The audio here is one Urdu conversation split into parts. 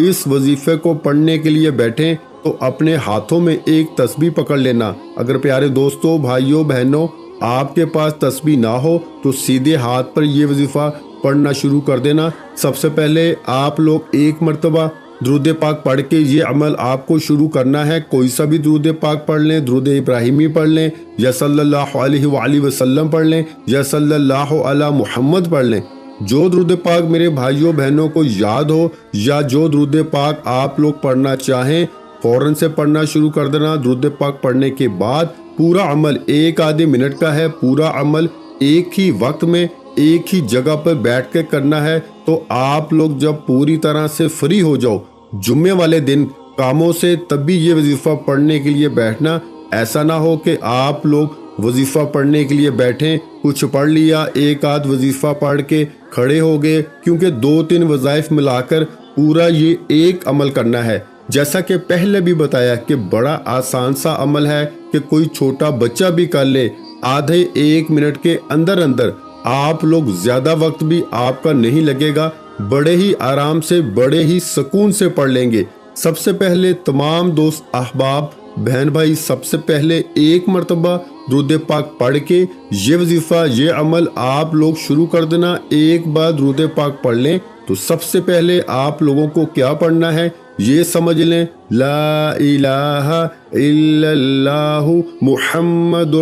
اس وظیفے کو پڑھنے کے لیے بیٹھیں تو اپنے ہاتھوں میں ایک تسبیح پکڑ لینا۔ اگر پیارے دوستوں، بھائیوں، بہنوں، آپ کے پاس تسبیح نہ ہو تو سیدھے ہاتھ پر یہ وظیفہ پڑھنا شروع کر دینا۔ سب سے پہلے آپ لوگ ایک مرتبہ درود پاک پڑھ کے یہ عمل آپ کو شروع کرنا ہے۔ کوئی سا بھی درود پاک پڑھ لیں، درود ابراہیمی پڑھ لیں، یا صلی اللہ علیہ وآلہ وسلم پڑھ لیں، یا صلی اللہ علی محمد پڑھ لیں۔ جو درود پاک میرے بھائیوں بہنوں کو یاد ہو یا جو درود پاک آپ لوگ پڑھنا چاہیں، فوراً سے پڑھنا شروع کر دینا۔ درود پاک پڑھنے کے بعد پورا عمل ایک آدھے منٹ کا ہے، پورا عمل ایک ہی وقت میں ایک ہی جگہ پر بیٹھ کے کرنا ہے۔ تو آپ لوگ جب پوری طرح سے فری ہو جاؤ جمعے والے دن کاموں سے، تب بھی یہ وظیفہ پڑھنے کے لیے بیٹھنا۔ ایسا نہ ہو کہ آپ لوگ وظیفہ پڑھنے کے لیے بیٹھیں، کچھ پڑھ لیا، ایک آدھ وظیفہ پڑھ کے کھڑے ہو گئے، کیونکہ 2-3 وظائف ملا کر پورا یہ ایک عمل کرنا ہے۔ جیسا کہ پہلے بھی بتایا کہ بڑا آسان سا عمل ہے کہ کوئی چھوٹا بچہ بھی کر لے۔ آدھے 1 منٹ کے اندر اندر آپ لوگ، زیادہ وقت بھی آپ کا نہیں لگے گا، بڑے ہی آرام سے، بڑے ہی سکون سے پڑھ لیں گے۔ سب سے پہلے تمام دوست احباب، بہن بھائی، سب سے پہلے ایک مرتبہ درود پاک پڑھ کے یہ وظیفہ، یہ عمل آپ لوگ شروع کر دینا۔ ایک بار درود پاک پڑھ لیں تو سب سے پہلے آپ لوگوں کو کیا پڑھنا ہے یہ سمجھ لیں۔ لا الہ الا اللہ محمد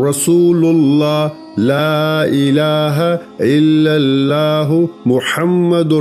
رسول اللہ، لا الہ الا اللہ محمد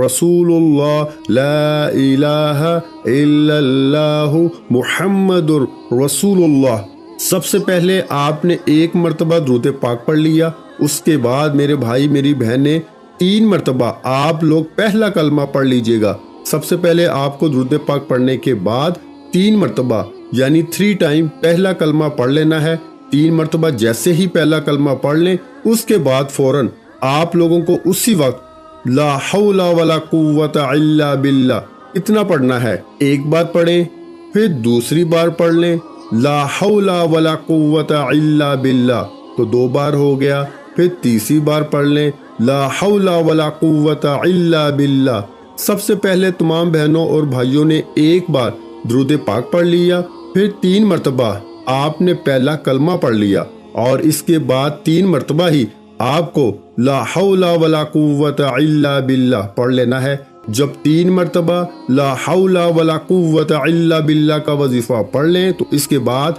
رسول اللہ، لا الہ الا اللہ محمد رسول اللہ۔ سب سے پہلے آپ نے ایک مرتبہ درود پاک پڑھ لیا، اس کے بعد میرے بھائی میری بہنیں 3 مرتبہ آپ لوگ پہلا کلمہ پڑھ لیجئے گا۔ سب سے پہلے آپ کو درود پاک پڑھنے کے بعد 3 مرتبہ یعنی 3 ٹائم پہلا کلمہ پڑھ لینا ہے۔ 3 مرتبہ جیسے ہی پہلا کلمہ پڑھ لیں، اس کے بعد فوراً آپ لوگوں کو اسی وقت لا حول ولا قوت الا باللہ اتنا پڑھنا ہے۔ ایک بار پڑھیں، پھر دوسری بار پڑھ لیں لا حول ولا قوت الا باللہ، تو 2 بار ہو گیا۔ پھر تیسری بار پڑھ لیں لا حول ولا قوت الا باللہ۔ سب سے پہلے تمام بہنوں اور بھائیوں نے ایک بار درود پاک پڑھ لیا، پھر 3 مرتبہ آپ نے پہلا کلمہ پڑھ لیا، اور اس کے بعد 3 مرتبہ ہی آپ کو لا حول ولا قوت الا باللہ پڑھ لینا ہے۔ جب 3 مرتبہ لا حول ولا قوت الا باللہ کا وظیفہ پڑھ لیں تو اس کے بعد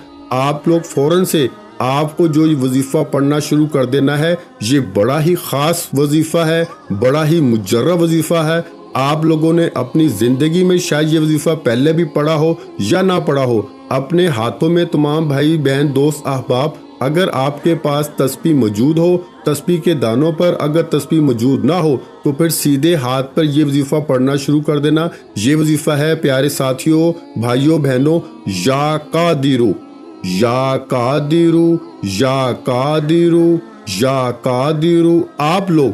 آپ لوگ فوراً سے آپ کو جو یہ وظیفہ پڑھنا شروع کر دینا ہے۔ یہ بڑا ہی خاص وظیفہ ہے، بڑا ہی مجرب وظیفہ ہے۔ آپ لوگوں نے اپنی زندگی میں شاید یہ وظیفہ پہلے بھی پڑھا ہو یا نہ پڑھا ہو، اپنے ہاتھوں میں تمام بھائی بہن دوست احباب، اگر آپ کے پاس تسبیح موجود ہو، تسبیح کے دانوں پر اگر تسبیح موجود نہ ہو تو پھر سیدھے ہاتھ پر یہ وظیفہ پڑھنا شروع کر دینا۔ یہ وظیفہ ہے پیارے ساتھیوں، بھائیوں بہنوں، یا قادرو، یا قادرو، یا قادرو، یا قادرو۔ آپ لوگ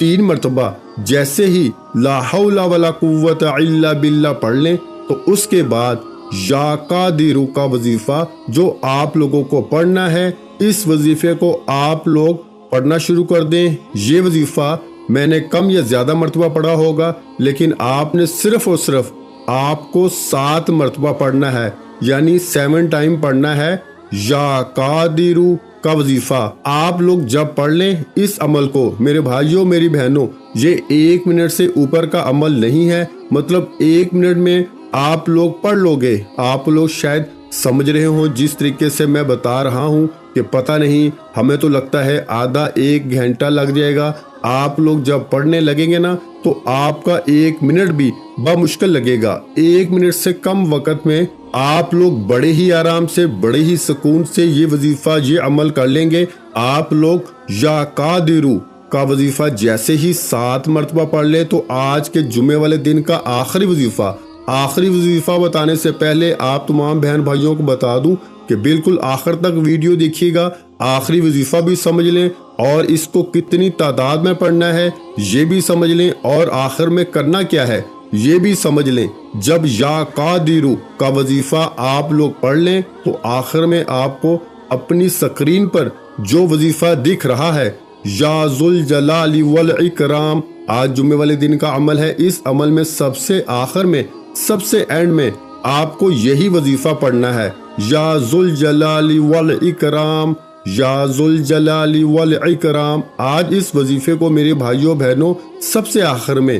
3 مرتبہ جیسے ہی لا حول ولا قوت الا باللہ پڑھ لیں تو اس کے بعد یا قادرو کا وظیفہ جو آپ لوگوں کو پڑھنا ہے، اس وظیفے کو آپ لوگ پڑھنا شروع کر دیں۔ یہ وظیفہ میں نے کم یا زیادہ مرتبہ پڑھا ہوگا، لیکن آپ نے صرف اور صرف آپ کو 7 مرتبہ پڑھنا ہے، یعنی 7 ٹائم پڑھنا ہے یا قادرو کا وظیفہ۔ آپ لوگ جب پڑھ لیں اس عمل کو، میرے بھائیوں میری بہنوں، یہ 1 منٹ سے اوپر کا عمل نہیں ہے، مطلب 1 منٹ میں آپ لوگ پڑھ لو گے۔ آپ لوگ شاید سمجھ رہے ہوں جس طریقے سے میں بتا رہا ہوں کہ پتہ نہیں، ہمیں تو لگتا ہے آدھا 1 گھنٹہ لگ جائے گا۔ آپ لوگ جب پڑھنے لگیں گے نا تو آپ کا 1 منٹ بھی بمشکل لگے گا۔ 1 منٹ سے کم وقت میں آپ لوگ بڑے ہی آرام سے، بڑے ہی سکون سے یہ وظیفہ، یہ عمل کر لیں گے۔ آپ لوگ یا قادرو کا وظیفہ جیسے ہی 7 مرتبہ پڑھ لیں تو آج کے جمعے والے دن کا آخری وظیفہ بتانے سے پہلے آپ تمام بہن بھائیوں کو بتا دوں کہ بالکل آخر تک ویڈیو دیکھیے گا، آخری وظیفہ بھی سمجھ لیں اور اس کو کتنی تعداد میں پڑھنا ہے یہ بھی سمجھ لیں، اور آخر میں کرنا کیا ہے یہ بھی سمجھ لیں۔ جب یا قادرو کا وظیفہ آپ لوگ پڑھ لیں تو آخر میں آپ کو اپنی سکرین پر جو وظیفہ دکھ رہا ہے، یا ذوالجلال والاکرام آج جمعے والے دن کا عمل ہے۔ اس عمل میں سب سے آخر میں، سب سے اینڈ میں آپ کو یہی وظیفہ پڑھنا ہے، یا ذوالجلال والاکرام، یا ذوالجلال والاکرام۔ آج اس وظیفے کو میرے بھائیوں بہنوں سب سے آخر میں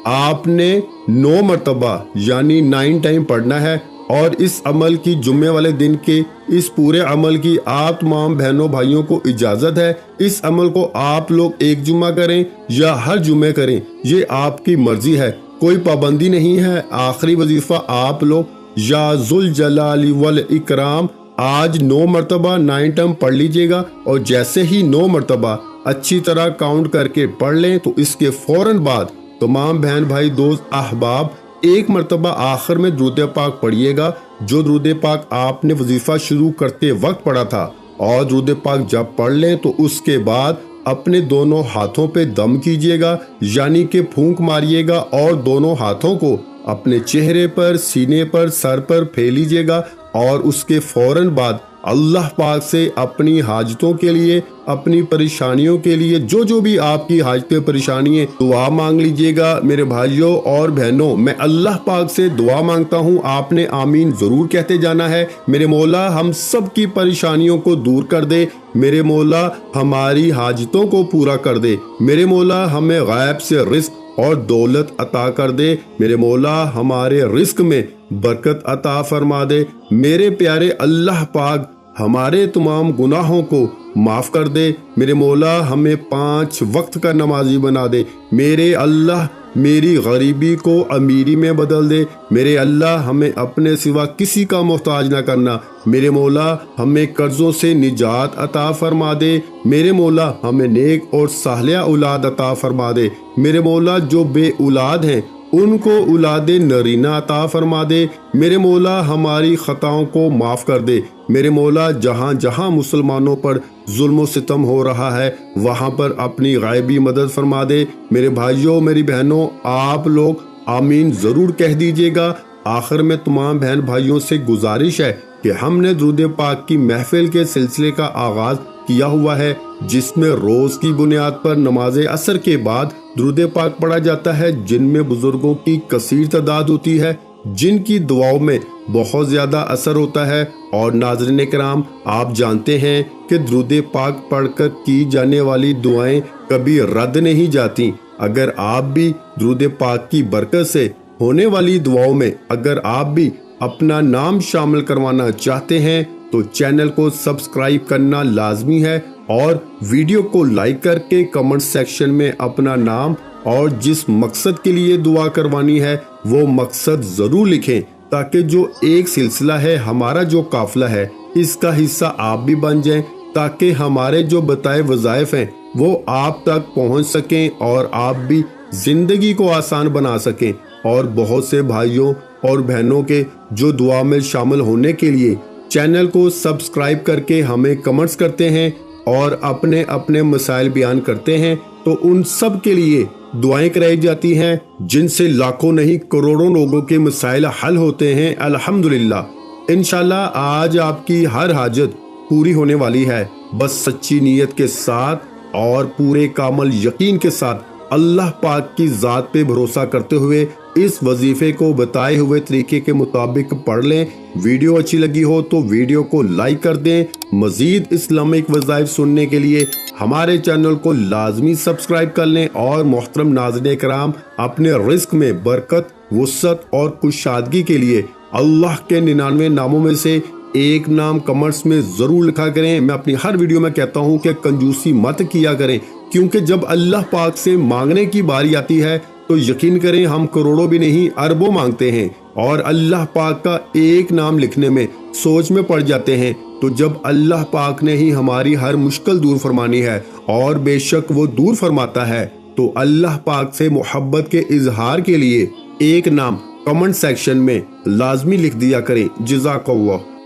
آپ نے 9 مرتبہ یعنی 9 ٹائم پڑھنا ہے، اور اس عمل کی جمعے والے دن کے اس پورے عمل کی آپ تمام بہنوں بھائیوں کو اجازت ہے۔ اس عمل کو آپ لوگ ایک جمعہ کریں یا ہر جمعے کریں، یہ آپ کی مرضی ہے، کوئی پابندی نہیں ہے۔ آخری وظیفہ آپ لوگ یا ذوالجلال والاکرام آج 9 مرتبہ 9 ٹائم پڑھ لیجئے گا، اور جیسے ہی 9 مرتبہ اچھی طرح کاؤنٹ کر کے پڑھ لیں تو اس کے فوراً بعد تمام بہن بھائی دوست احباب ایک مرتبہ آخر میں درود پاک پڑھیے گا، جو درود پاک آپ نے وظیفہ شروع کرتے وقت پڑھا تھا، اور درود پاک جب پڑھ لیں تو اس کے بعد اپنے دونوں ہاتھوں پہ دم کیجئے گا، یعنی کہ پھونک ماریے گا، اور دونوں ہاتھوں کو اپنے چہرے پر، سینے پر، سر پر پھیلیجئے گا، اور اس کے فوراً بعد اللہ پاک سے اپنی حاجتوں کے لیے، اپنی پریشانیوں کے لیے، جو بھی آپ کی حاجتیں پریشانی ہیں، دعا مانگ لیجئے گا۔ میرے بھائیوں اور بہنوں، میں اللہ پاک سے دعا مانگتا ہوں، آپ نے آمین ضرور کہتے جانا ہے۔ میرے مولا ہم سب کی پریشانیوں کو دور کر دے، میرے مولا ہماری حاجتوں کو پورا کر دے، میرے مولا ہمیں غیب سے رزق اور دولت عطا کر دے، میرے مولا ہمارے رزق میں برکت عطا فرما دے، میرے پیارے اللہ پاک ہمارے تمام گناہوں کو معاف کر دے، میرے مولا ہمیں 5 وقت کا نمازی بنا دے، میرے اللہ میری غریبی کو امیری میں بدل دے، میرے اللہ ہمیں اپنے سوا کسی کا محتاج نہ کرنا، میرے مولا ہمیں قرضوں سے نجات عطا فرما دے، میرے مولا ہمیں نیک اور صالحہ اولاد عطا فرما دے، میرے مولا جو بے اولاد ہیں ان کو اولاد نرینہ عطا فرما دے، میرے مولا ہماری خطاؤں کو معاف کر دے، میرے مولا جہاں جہاں مسلمانوں پر ظلم و ستم ہو رہا ہے وہاں پر اپنی غیبی مدد فرما دے۔ میرے بھائیوں میری بہنوں آپ لوگ آمین ضرور کہہ دیجئے گا۔ آخر میں تمام بہن بھائیوں سے گزارش ہے کہ ہم نے درود پاک کی محفل کے سلسلے کا آغاز کیا ہوا ہے، جس میں روز کی بنیاد پر نماز عصر کے بعد درود پاک پڑھا جاتا ہے، جن میں بزرگوں کی کثیر تعداد ہوتی ہے، جن کی دعاؤں میں بہت زیادہ اثر ہوتا ہے۔ اور ناظرین کرام آپ جانتے ہیں کہ درود پاک پڑھ کر کی جانے والی دعائیں کبھی رد نہیں جاتی۔ اگر آپ بھی درود پاک کی برکت سے ہونے والی دعاؤں میں اگر آپ بھی اپنا نام شامل کروانا چاہتے ہیں تو چینل کو سبسکرائب کرنا لازمی ہے، اور ویڈیو کو لائک کر کے کمنٹ سیکشن میں اپنا نام اور جس مقصد کے لیے دعا کروانی ہے وہ مقصد ضرور لکھیں، تاکہ جو ایک سلسلہ ہے ہمارا جو قافلہ ہے اس کا حصہ آپ بھی بن جائیں، تاکہ ہمارے جو بتائے وظائف ہیں وہ آپ تک پہنچ سکیں اور آپ بھی زندگی کو آسان بنا سکیں۔ اور بہت سے بھائیوں اور بہنوں کے جو دعا میں شامل ہونے کے لیے چینل کو سبسکرائب کر کے ہمیں کمنٹس کرتے ہیں اور اپنے اپنے مسائل بیان کرتے ہیں، تو ان سب کے لیے دعائیں کرائی جاتی ہیں، جن سے لاکھوں نہیں کروڑوں لوگوں کے مسائل حل ہوتے ہیں الحمدللہ۔ انشاءاللہ آج آپ کی ہر حاجت پوری ہونے والی ہے، بس سچی نیت کے ساتھ اور پورے کامل یقین کے ساتھ اللہ پاک کی ذات پہ بھروسہ کرتے ہوئے اس وظیفے کو بتائے ہوئے طریقے کے مطابق پڑھ لیں۔ ویڈیو اچھی لگی ہو تو ویڈیو کو لائک کر دیں۔ مزید اسلامک وظائف سننے کے لیے ہمارے چینل کو لازمی سبسکرائب کر لیں، اور محترم ناظرین کرام اپنے رزق میں برکت، وسعت اور کشادگی کے لیے اللہ کے 99 ناموں میں سے ایک نام کمنٹس میں ضرور لکھا کریں۔ میں اپنی ہر ویڈیو میں کہتا ہوں کہ کنجوسی مت کیا کریں، کیونکہ جب اللہ پاک سے مانگنے کی باری آتی ہے تو یقین کریں ہم کروڑوں بھی نہیں اربوں مانگتے ہیں، اور اللہ پاک کا ایک نام لکھنے میں سوچ میں پڑ جاتے ہیں۔ تو جب اللہ پاک نے ہی ہماری ہر مشکل دور فرمانی ہے، اور بے شک وہ دور فرماتا ہے، تو اللہ پاک سے محبت کے اظہار کے لیے ایک نام کمنٹ سیکشن میں لازمی لکھ دیا کریں۔ جزاک اللہ۔